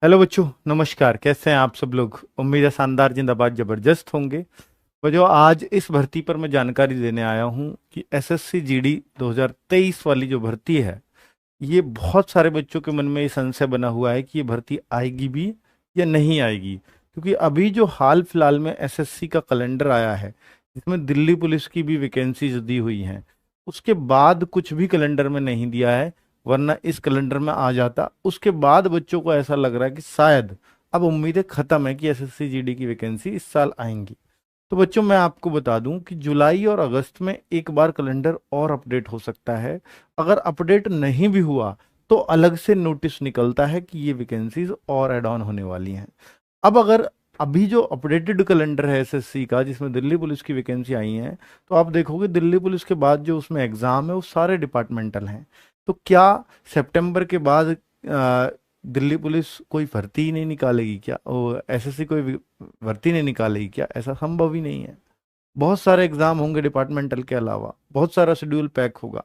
Hello बच्चों, नमस्कार। कैसे हैं आप सब लोग? उम्मीद है शानदार, जिंदाबाद, जबरदस्त होंगे। तो जो आज इस भर्ती पर मैं जानकारी देने आया हूं कि एसएससी जीडी 2023 वाली जो भर्ती है, ये बहुत सारे बच्चों के मन में ये संशय बना हुआ है कि ये भर्ती आएगी भी या नहीं आएगी। क्योंकि अभी जो हाल फिलहाल में एसएससी का कैलेंडर आया है, जिसमें दिल्ली पुलिस की भी वैकेंसीज दी हुई हैं, उसके बाद कुछ भी कैलेंडर में नहीं दिया है। वरना इस कैलेंडर में आ जाता। उसके बाद बच्चों को ऐसा लग रहा है कि शायद अब उम्मीदें खत्म है कि एसएससी जीडी की वैकेंसी इस साल आएंगी। तो बच्चों, मैं आपको बता दूं कि जुलाई और अगस्त में एक बार कैलेंडर और अपडेट हो सकता है। अगर अपडेट नहीं भी हुआ तो अलग से नोटिस निकलता है कि ये वैकेंसीज और ऐड ऑन होने वाली हैं। अब अगर अभी जो अपडेटेड कैलेंडर है एसएससी का, जिसमें दिल्ली पुलिस की वैकेंसी आई है, तो आप देखोगे दिल्ली पुलिस के बाद जो उसमें एग्जाम है वो सारे डिपार्टमेंटल हैं। तो क्या सितंबर के बाद दिल्ली पुलिस कोई भर्ती ही नहीं निकालेगी क्या? वो एसएससी कोई भर्ती नहीं निकालेगी क्या? ऐसा संभव ही नहीं है। बहुत सारे एग्जाम होंगे डिपार्टमेंटल के अलावा, बहुत सारा शेड्यूल पैक होगा।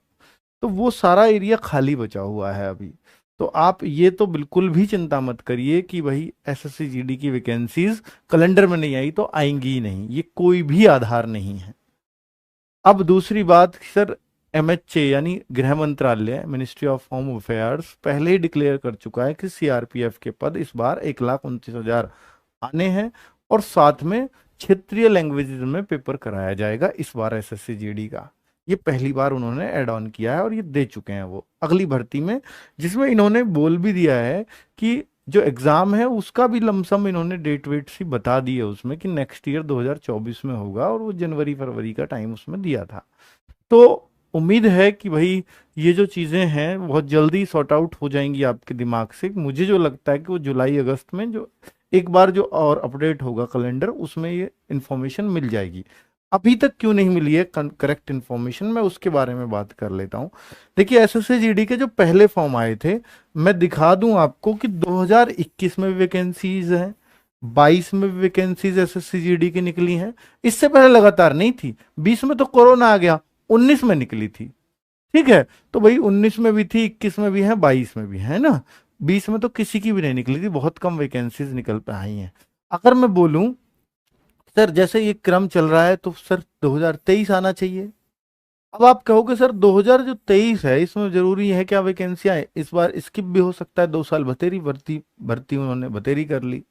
तो वो सारा एरिया खाली बचा हुआ है अभी। तो आप ये तो बिल्कुल भी चिंता मत करिए कि भाई एसएससी जीडी की वैकेंसीज कैलेंडर में नहीं आई तो आएंगी ही नहीं, ये कोई भी आधार नहीं है। अब दूसरी बात सर, एमएचए यानी गृह मंत्रालय, मिनिस्ट्री ऑफ होम अफेयर्स, पहले ही डिक्लेयर कर चुका है कि सीआरपीएफ के पद इस बार 1,29,000 आने हैं। और साथ में क्षेत्रीय लैंग्वेजेस में पेपर कराया जाएगा इस बार एसएससी जीडी का। ये पहली बार उन्होंने ऐड ऑन किया है और ये दे चुके हैं वो अगली भर्ती में, जिसमें इन्होंने बोल भी दिया है कि जो एग्जाम है उसका भी लमसम इन्होंने डेट वेट सी बता दी है उसमें कि नेक्स्ट ईयर 2024 में होगा, और वो जनवरी फरवरी का टाइम उसमें दिया था। तो उम्मीद है कि भाई ये जो चीज़ें हैं बहुत जल्दी सॉर्ट आउट हो जाएंगी आपके दिमाग से। मुझे जो लगता है कि वो जुलाई अगस्त में जो एक बार जो और अपडेट होगा कैलेंडर, उसमें ये इन्फॉर्मेशन मिल जाएगी। अभी तक क्यों नहीं मिली है करेक्ट इन्फॉर्मेशन, मैं उसके बारे में बात कर लेता हूँ। देखिए, एसएससी जीडी के जो पहले फॉर्म आए थे, मैं दिखा दूं आपको कि 2021 में भी वैकेंसीज हैं, 22 में भी वैकेंसीज एसएससी जीडी की निकली हैं। इससे पहले लगातार नहीं थी। 20 में तो कोरोना आ गया, 19 में निकली थी। ठीक है, तो भाई 19 में भी थी, 21 में भी है, 22 में भी है ना। 20 में तो किसी की भी नहीं निकली थी, बहुत कम वैकेंसीज निकल पे आई हैं। अगर मैं बोलूं सर जैसे ये क्रम चल रहा है तो सर 2023 आना चाहिए। अब आप कहोगे सर 2023 है, इसमें जरूरी है क्या वैकेंसियां? इस बार स्किप भी हो सकता है, 2 साल बतेरी भर्ती भर्ती उन्होंने बतेरी कर ली।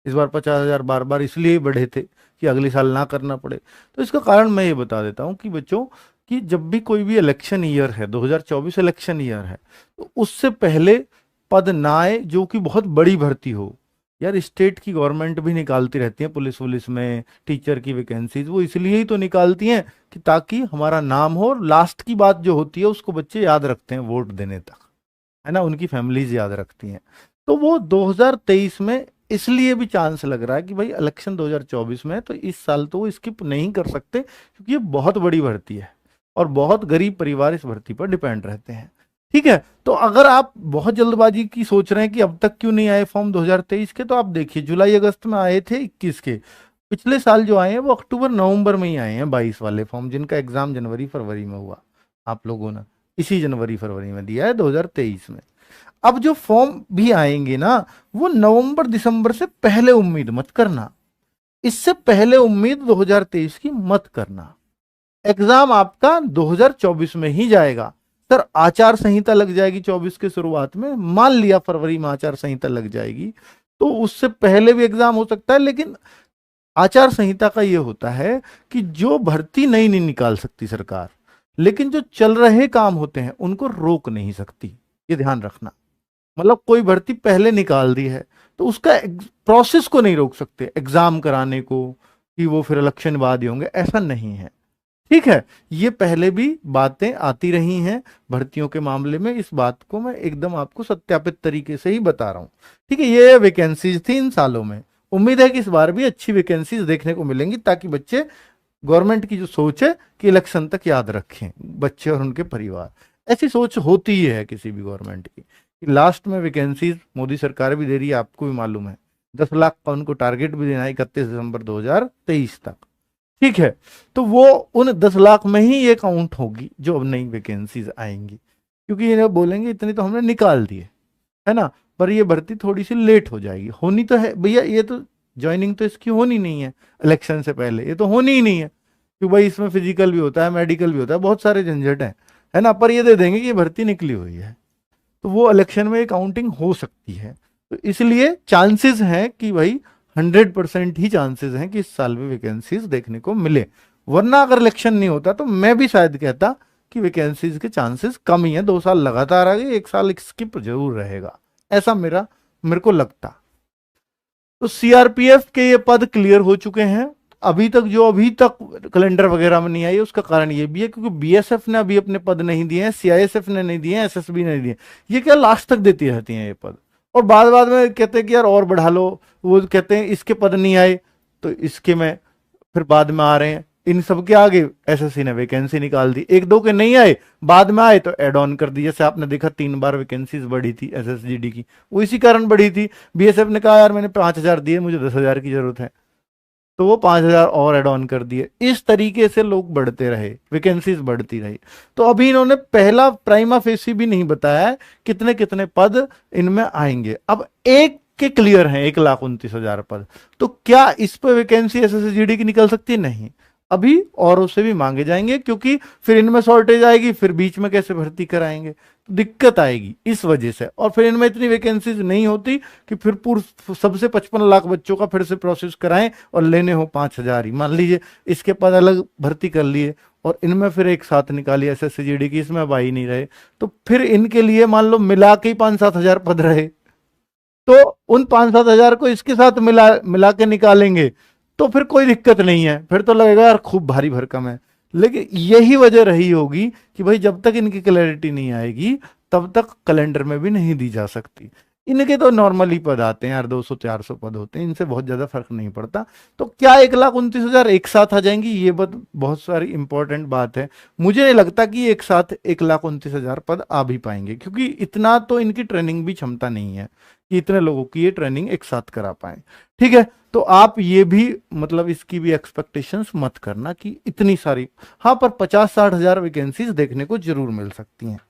इस बार 50,000 बार बार इसलिए ही बढ़े थे कि अगले साल ना करना पड़े। तो इसका कारण मैं ये बता देता हूँ कि बच्चों, कि जब भी कोई भी इलेक्शन ईयर है, 2024 इलेक्शन ईयर है, तो उससे पहले पद ना आए जो कि बहुत बड़ी भर्ती हो। यार, स्टेट की गवर्नमेंट भी निकालती रहती है पुलिस वुलिस में टीचर की वैकेंसीज, वो इसलिए ही तो निकालती हैं कि ताकि हमारा नाम हो, और लास्ट की बात जो होती है उसको बच्चे याद रखते हैं वोट देने तक, है ना, उनकी फैमिलीज याद रखती हैं। तो वो 2023 में इसलिए भी चांस लग रहा है कि भाई इलेक्शन 2024 में है, तो इस साल तो वो स्किप नहीं कर सकते, क्योंकि ये बहुत बड़ी भर्ती है और बहुत गरीब परिवार इस भर्ती पर डिपेंड रहते हैं। ठीक है, तो अगर आप बहुत जल्दबाजी की सोच रहे हैं कि अब तक क्यों नहीं आए फॉर्म 2023 के, तो आप देखिए जुलाई अगस्त में आए थे 21 के। पिछले साल जो आए हैं वो अक्टूबर नवंबर में ही आए हैं, 22 वाले फॉर्म, जिनका एग्जाम जनवरी फरवरी में हुआ। आप लोगों ने इसी जनवरी फरवरी में दिया है 2023 में। अब जो फॉर्म भी आएंगे ना, वो नवंबर दिसंबर से पहले उम्मीद मत करना। इससे पहले उम्मीद 2023 की मत करना। एग्जाम आपका 2024 में ही जाएगा। सर आचार संहिता लग जाएगी 24 के शुरुआत में, मान लिया फरवरी में आचार संहिता लग जाएगी, तो उससे पहले भी एग्जाम हो सकता है। लेकिन आचार संहिता का यह होता है कि जो भर्ती नहीं निकाल सकती सरकार, लेकिन जो चल रहे काम होते हैं उनको रोक नहीं सकती। ये ध्यान रखना। मतलब कोई भर्ती पहले निकाल दी है तो उसका प्रोसेस को नहीं रोक सकते एग्जाम कराने को, कि वो फिर इलेक्शन बाद ही होंगे, ऐसा नहीं है। ठीक है, ये पहले भी बातें आती रही हैं भर्तियों के मामले में, इस बात को मैं एकदम आपको सत्यापित तरीके से ही बता रहा हूं। ठीक है, ये वैकेंसीज थी इन सालों में। उम्मीद है कि इस बार भी अच्छी वैकेंसीज देखने को मिलेंगी, ताकि बच्चे गवर्नमेंट की जो सोच है कि इलेक्शन तक याद रखें बच्चे और उनके परिवार। ऐसी सोच होती ही है किसी भी गवर्नमेंट की, कि लास्ट में वैकेंसीज मोदी सरकार भी दे रही है, आपको भी मालूम है। 10 लाख का उनको टारगेट भी देना है 31 दिसंबर 2023 तक। ठीक है, तो वो उन 10 लाख में ही ये काउंट होगी जो अब नई वैकेंसीज आएंगी, क्योंकि इन्हें बोलेंगे इतनी तो हमने निकाल दिए। है ना। पर ये भर्ती थोड़ी सी लेट हो जाएगी, होनी तो है भैया, ये तो ज्वाइनिंग तो इसकी होनी नहीं है इलेक्शन से पहले, ये तो होनी ही नहीं है, क्योंकि भाई इसमें फिजिकल भी होता है, मेडिकल भी होता है, बहुत सारे झंझट हैं, है ना। पर ये दे देंगे कि ये भर्ती निकली हुई है, तो वो इलेक्शन में काउंटिंग हो सकती है। तो इसलिए चांसेस हैं कि भाई 100% ही चांसेस हैं कि इस साल भी वैकेंसीज देखने को मिले, वरना अगर इलेक्शन नहीं होता तो मैं भी शायद कहता कि वैकेंसीज के चांसेस कम ही है, 2 साल लगातार आ गए, 1 साल स्किप जरूर रहेगा, ऐसा मेरे को लगता। तो सीआरपीएफ के ये पद क्लियर हो चुके हैं। अभी तक कैलेंडर वगैरह में नहीं आई, उसका कारण ये भी है क्योंकि बीएसएफ ने अभी अपने पद नहीं दिए हैं, सीआईएसएफ ने नहीं दिए हैं, एसएसबी ने नहीं दिए। ये क्या लास्ट तक देती रहती हैं ये पद, और बाद में कहते हैं कि यार और बढ़ा लो, वो कहते हैं इसके पद नहीं आए तो इसके में फिर बाद में आ रहे हैं। इन सब के आगे एसएससी ने वैकेंसी निकाल दी, एक दो के नहीं आए, बाद में आए तो एड ऑन कर दी। जैसे आपने देखा 3 बार वैकेंसीज बढ़ी थी एसएसजीडी की, वो इसी कारण बढ़ी थी। बीएसएफ ने कहा यार मैंने 5,000 दिए, मुझे 10,000 की जरूरत है, तो वो 5,000 और एड ऑन कर दिए। इस तरीके से लोग बढ़ते रहे, वैकेंसीज बढ़ती रही। तो अभी इन्होंने पहला प्राइमा फेसी भी नहीं बताया है कितने कितने पद इनमें आएंगे। अब एक के क्लियर हैं 1,29,000 पद, तो क्या इस पर वैकेंसी एसएसजीडी की निकल सकती है? नहीं, अभी औरों से भी मांगे जाएंगे, क्योंकि फिर इनमें शॉर्टेज आएगी, फिर बीच में कैसे भर्ती कराएंगे, तो दिक्कत आएगी इस वजह से। और फिर इनमें इतनी वैकेंसीज नहीं होती कि फिर पूर्व सबसे 55 लाख बच्चों का फिर से प्रोसेस कराएं और लेने हो 5,000 ही। मान लीजिए इसके पद अलग भर्ती कर लिए और इनमें फिर एक साथ निकाली एसएससीजीडी की, इसमें अब आ ही नहीं रहे, तो फिर इनके लिए मान लो मिला के ही 5-7 हजार पद रहे, तो उन 5-7 हजार को इसके साथ मिला के निकालेंगे तो फिर कोई दिक्कत नहीं है, फिर तो लगेगा यार खूब भारी भरकम है। लेकिन यही वजह रही होगी कि भाई जब तक इनकी क्लैरिटी नहीं आएगी तब तक कैलेंडर में भी नहीं दी जा सकती। इनके तो नॉर्मली पद आते हैं यार, 200-400 पद होते हैं, इनसे बहुत ज्यादा फर्क नहीं पड़ता। तो क्या 1,29,000 एक साथ आ जाएंगी? ये बहुत सारी इंपॉर्टेंट बात है। मुझे नहीं लगता कि एक साथ 1,29,000 पद आ भी पाएंगे, क्योंकि इतना तो इनकी ट्रेनिंग भी क्षमता नहीं है कि इतने लोगों की ये ट्रेनिंग एक साथ करा पाए। ठीक है, तो आप ये भी मतलब इसकी भी एक्सपेक्टेशंस मत करना कि इतनी सारी, हाँ पर 50-60 हजार वैकेंसीज देखने को जरूर मिल सकती हैं।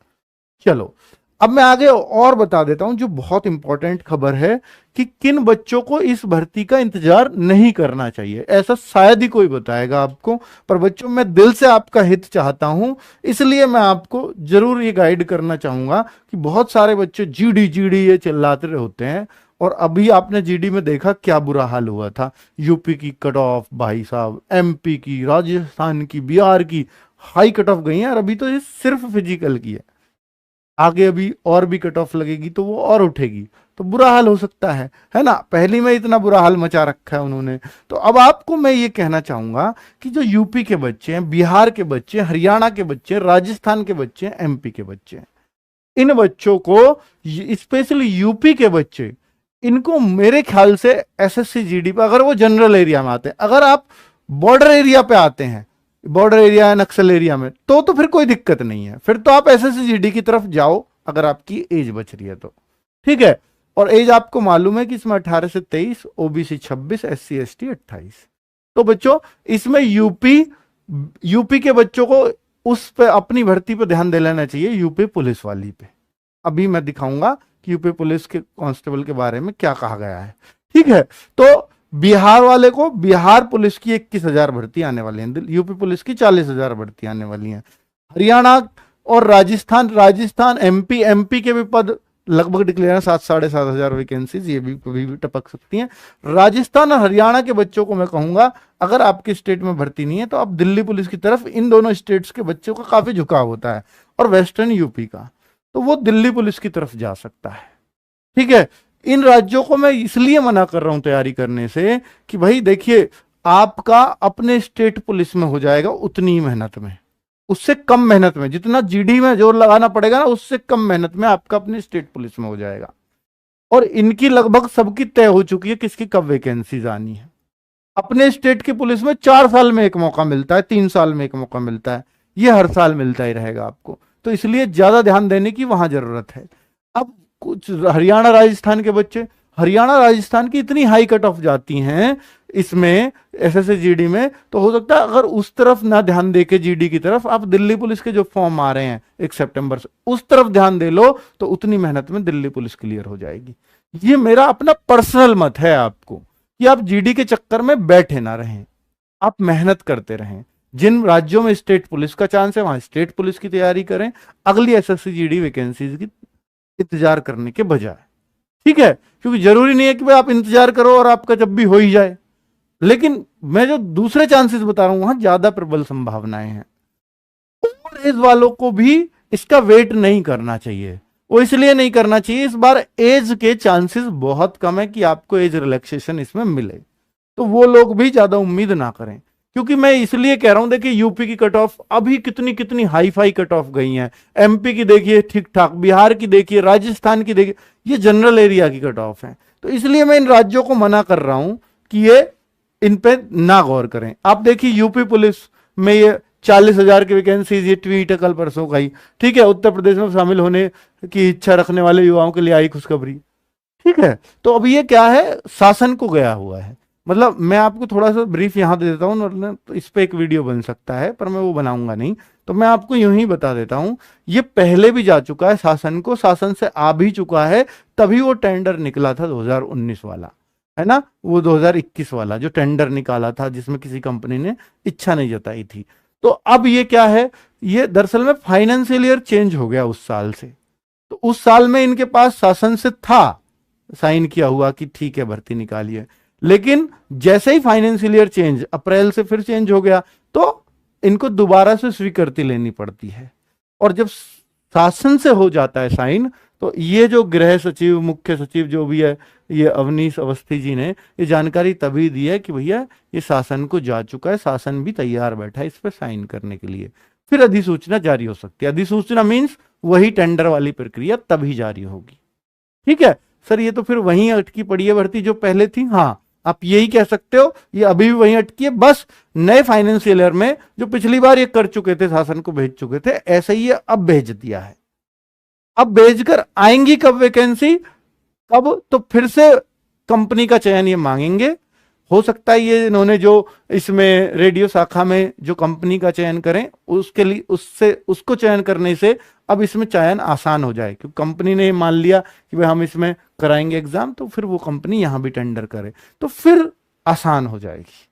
चलो अब मैं आगे और बता देता हूं जो बहुत इंपॉर्टेंट खबर है कि किन बच्चों को इस भर्ती का इंतजार नहीं करना चाहिए। ऐसा शायद ही कोई बताएगा आपको, पर बच्चों मैं दिल से आपका हित चाहता हूं, इसलिए मैं आपको जरूर ये गाइड करना चाहूंगा कि बहुत सारे बच्चे जीडी जीडी ये चिल्लाते होते हैं, और अभी आपने जीडी में देखा क्या बुरा हाल हुआ था। यूपी की कट ऑफ भाई साहब, एमपी की, राजस्थान की, बिहार की हाई कट ऑफ गई है, और अभी तो ये सिर्फ फिजिकल की है, आगे अभी और भी कट ऑफ लगेगी तो वो और उठेगी, तो बुरा हाल हो सकता है ना। पहली में इतना बुरा हाल मचा रखा है उन्होंने। तो अब आपको मैं ये कहना चाहूंगा कि जो यूपी के बच्चे हैं, बिहार के बच्चे, हरियाणा के बच्चे, राजस्थान के बच्चे, एमपी के बच्चे, इन बच्चों को, स्पेशली यूपी के बच्चे, इनको मेरे ख्याल से एसएससी जीडी पर, अगर वो जनरल एरिया में आते हैं, अगर आप बॉर्डर एरिया पे आते हैं, बॉर्डर एरिया नक्सल एरिया में, तो फिर कोई दिक्कत नहीं है, फिर तो आप एसएससी जीडी की तरफ जाओ अगर आपकी एज बच रही है तो। ठीक है, और एज आपको मालूम है कि इसमें 18 से 23, ओबीसी 26, एससी एसटी 28। तो बच्चों इसमें यूपी के बच्चों को उस पे अपनी भर्ती पे ध्यान दे लेना चाहिए, यूपी पुलिस वाली पे। अभी मैं दिखाऊंगा कि यूपी पुलिस के कांस्टेबल के बारे में क्या कहा गया है। ठीक है, तो बिहार वाले को, बिहार पुलिस की 21,000 भर्ती आने वाली है, यूपी पुलिस की 40,000 भर्ती आने वाली है। हरियाणा और राजस्थान एमपी के भी पद लगभग डिक्लेयर है, 7-7.5 हजार वैकेंसीज, ये भी कभी भी टपक सकती हैं। राजस्थान और हरियाणा के बच्चों को मैं कहूंगा अगर आपके स्टेट में भर्ती नहीं है तो आप दिल्ली पुलिस की तरफ, इन दोनों स्टेट्स के बच्चों का काफी झुकाव होता है, और वेस्टर्न यूपी का, तो वो दिल्ली पुलिस की तरफ जा सकता है। ठीक है, इन राज्यों को मैं इसलिए मना कर रहा हूं तैयारी करने से कि भाई देखिए आपका अपने स्टेट पुलिस में हो जाएगा उतनी ही मेहनत में, उससे कम मेहनत में, जितना जीडी में जोर लगाना पड़ेगा ना उससे कम मेहनत में आपका अपने स्टेट पुलिस में हो जाएगा। और इनकी लगभग सबकी तय हो चुकी है किसकी कब वैकेंसीज आनी है। अपने स्टेट की पुलिस में 4 साल में एक मौका मिलता है, 3 साल में एक मौका मिलता है, ये हर साल मिलता ही रहेगा आपको, तो इसलिए ज्यादा ध्यान देने की वहां जरूरत है। अब कुछ हरियाणा राजस्थान के बच्चे, हरियाणा राजस्थान की इतनी हाई कट ऑफ जाती हैं, इसमें एसएससी जीडी में, तो हो सकता है अगर उस तरफ ना ध्यान दे के जीडी की तरफ, आप दिल्ली पुलिस के जो फॉर्म आ रहे हैं 1 सितंबर से, उस तरफ ध्यान दे लो तो उतनी मेहनत में दिल्ली पुलिस क्लियर हो जाएगी। ये मेरा अपना पर्सनल मत है आपको, कि आप जीडी के चक्कर में बैठे ना रहें, आप मेहनत करते रहें। जिन राज्यों में स्टेट पुलिस का चांस है वहां स्टेट पुलिस की तैयारी करें, अगली एसएससी जीडी वैकेंसीज की इंतजार करने के बजाय। ठीक है, क्योंकि जरूरी नहीं है कि भाई आप इंतजार करो और आपका जब भी हो ही जाए, लेकिन मैं जो दूसरे चांसेस बता रहा हूं वहां ज्यादा प्रबल संभावनाएं हैं। ओवर एज वालों को भी इसका वेट नहीं करना चाहिए। वो इसलिए नहीं करना चाहिए, इस बार एज के चांसेस बहुत कम है कि आपको एज रिलैक्सेशन इसमें मिले, तो वो लोग भी ज्यादा उम्मीद ना करें। क्योंकि मैं इसलिए कह रहा हूं, देखिए यूपी की कट ऑफ अभी कितनी कितनी हाई फाई कट ऑफ गई हैं, एमपी की देखिए ठीक ठाक, बिहार की देखिए, राजस्थान की देखिए, ये जनरल एरिया की कट ऑफ है। तो इसलिए मैं इन राज्यों को मना कर रहा हूं कि ये इन पे ना गौर करें। आप देखिए यूपी पुलिस में ये 40,000 की वैकेंसीज, ये ट्वीट कल परसों का ही, ठीक है, उत्तर प्रदेश में शामिल होने की इच्छा रखने वाले युवाओं के लिए आई खुशखबरी। ठीक है, तो अब ये क्या है, शासन को गया हुआ है। मतलब मैं आपको थोड़ा सा ब्रीफ यहां दे देता हूं, तो इस पे एक वीडियो बन सकता है, पर मैं वो बनाऊंगा नहीं, तो मैं आपको यूं ही बता देता हूं। ये पहले भी जा चुका है शासन को, शासन से आ भी चुका है, तभी वो टेंडर निकला था 2019 वाला, है ना, वो 2021 वाला जो टेंडर निकाला था जिसमें किसी कंपनी ने इच्छा नहीं जताई थी। तो अब ये क्या है, ये दरअसल में फाइनेंशियल ईयर चेंज हो गया उस साल से, तो उस साल में इनके पास शासन से था साइन किया हुआ कि ठीक है भर्ती निकालिए, लेकिन जैसे ही फाइनेंशियल ईयर चेंज, अप्रैल से फिर चेंज हो गया, तो इनको दोबारा से स्वीकृति लेनी पड़ती है। और जब शासन से हो जाता है साइन, तो ये जो गृह सचिव, मुख्य सचिव जो भी है, ये अवनीश अवस्थी जी ने ये जानकारी तभी दी है कि भैया ये शासन को जा चुका है, शासन भी तैयार बैठा है इस पर साइन करने के लिए, फिर अधिसूचना जारी हो सकती है। अधिसूचना मीन्स वही टेंडर वाली प्रक्रिया तभी जारी होगी। ठीक है सर, ये तो फिर वहीं अटकी पड़ी है भर्ती जो पहले थी। हाँ, आप यही कह सकते हो, ये अभी भी वहीं अटकी है, बस नए फाइनेंशियल ईयर में जो पिछली बार ये कर चुके थे, शासन को भेज चुके थे, ऐसा ही ये अब भेज दिया है। अब भेजकर आएंगी कब वैकेंसी, कब, तो फिर से कंपनी का चयन ये मांगेंगे। हो सकता है ये इन्होंने जो इसमें रेडियो शाखा में जो कंपनी का चयन करें, उसके लिए उससे उसको चयन करने से अब इसमें चयन आसान हो जाए, क्योंकि कंपनी ने मान लिया कि भाई हम इसमें कराएंगे एग्जाम, तो फिर वो कंपनी यहां भी टेंडर करे, तो फिर आसान हो जाएगी,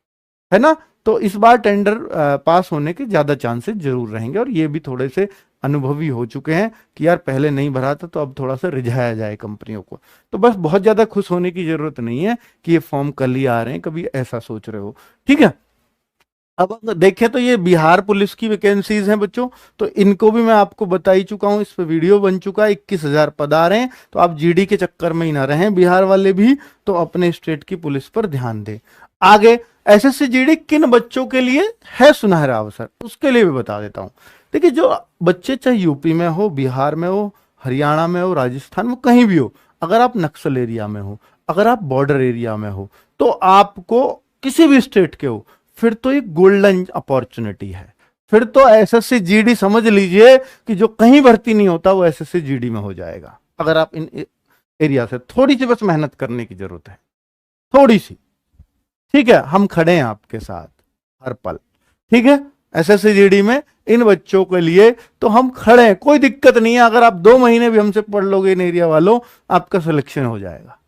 है ना। तो इस बार टेंडर पास होने के ज्यादा चांसेस जरूर रहेंगे, और ये भी थोड़े से अनुभवी हो चुके हैं कि यार पहले नहीं भरा था, तो अब थोड़ा सा रिझाया जाए कंपनियों को। तो बस बहुत ज्यादा खुश होने की जरूरत नहीं है कि ये फॉर्म कल ही आ रहे हैं, कभी ऐसा सोच रहे हो। ठीक है, अब अगर देखें तो ये बिहार पुलिस की वैकेंसीज हैं बच्चों, तो इनको भी मैं आपको बता ही चुका हूं, इस पे वीडियो बन चुका है। 21,000 पद आ रहे हैं, तो आप जीडी के चक्कर में ही ना रहें, बिहार वाले भी तो अपने स्टेट की पुलिस पर ध्यान दें। आगे एसएससी जीडी किन बच्चों के लिए है सुनहरा अवसर, उसके लिए भी बता देता हूं। देखिए, जो बच्चे चाहे यूपी में हो, बिहार में हो, हरियाणा में हो, राजस्थान में, कहीं भी हो, अगर आप नक्सल एरिया में हो, अगर आप बॉर्डर एरिया में हो, तो आपको किसी भी स्टेट के हो, फिर तो एक गोल्डन अपॉर्चुनिटी है। फिर तो एसएससी जीडी समझ लीजिए कि जो कहीं भर्ती नहीं होता वो एसएससी जीडी में हो जाएगा, अगर आप इन एरिया से थोड़ी सी बस मेहनत करने की जरूरत है, थोड़ी सी। ठीक है, हम खड़े हैं आपके साथ हर पल। ठीक है, एसएससी जीडी में इन बच्चों के लिए तो हम खड़े हैं, कोई दिक्कत नहीं है। अगर आप 2 महीने भी हमसे पढ़ लोगे इन एरिया वालों, आपका सिलेक्शन हो जाएगा।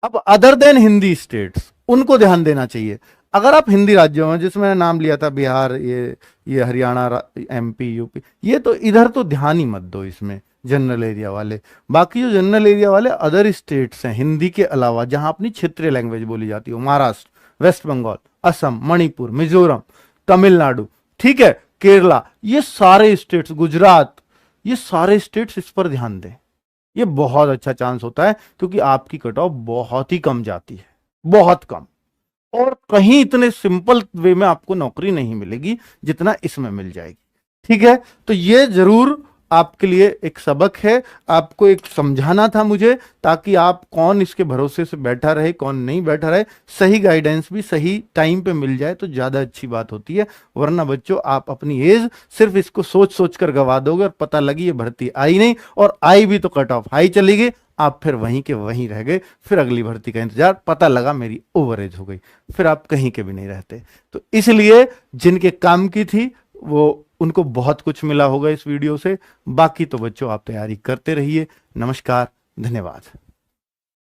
अब अदर देन हिंदी स्टेट्स, उनको ध्यान देना चाहिए। अगर आप हिंदी राज्यों में, जिसमें मैंने नाम लिया था बिहार, ये हरियाणा, एमपी, यूपी, ये तो इधर तो ध्यान ही मत दो इसमें, जनरल एरिया वाले। बाकी जो जनरल एरिया वाले अदर स्टेट्स हैं हिंदी के अलावा, जहां अपनी क्षेत्रीय लैंग्वेज बोली जाती हो, महाराष्ट्र, वेस्ट बंगाल, असम, मणिपुर, मिजोरम, तमिलनाडु, ठीक है, केरला, ये सारे स्टेट्स, गुजरात, ये सारे स्टेट्स इस पर ध्यान दें। ये बहुत अच्छा चांस होता है, क्योंकि आपकी कट ऑफ बहुत ही कम जाती है, बहुत कम, और कहीं इतने सिंपल वे में आपको नौकरी नहीं मिलेगी जितना इसमें मिल जाएगी। ठीक है, तो ये जरूर आपके लिए एक सबक है, आपको एक समझाना था मुझे, ताकि आप कौन इसके भरोसे से बैठा रहे कौन नहीं बैठा रहे, सही गाइडेंस भी सही टाइम पे मिल जाए तो ज़्यादा अच्छी बात होती है। वरना बच्चों आप अपनी एज सिर्फ इसको सोच सोच कर गवा दोगे और पता लगी ये भर्ती आई नहीं, और आई भी तो कट ऑफ हाई चली गई, आप फिर वहीं के वहीं रह गए, फिर अगली भर्ती का इंतजार, पता लगा मेरी ओवर एज हो गई, फिर आप कहीं के भी नहीं रहते। तो इसलिए जिनके काम की थी वो उनको बहुत कुछ मिला होगा इस वीडियो से। बाकी तो बच्चों आप तैयारी करते रहिए। नमस्कार, धन्यवाद।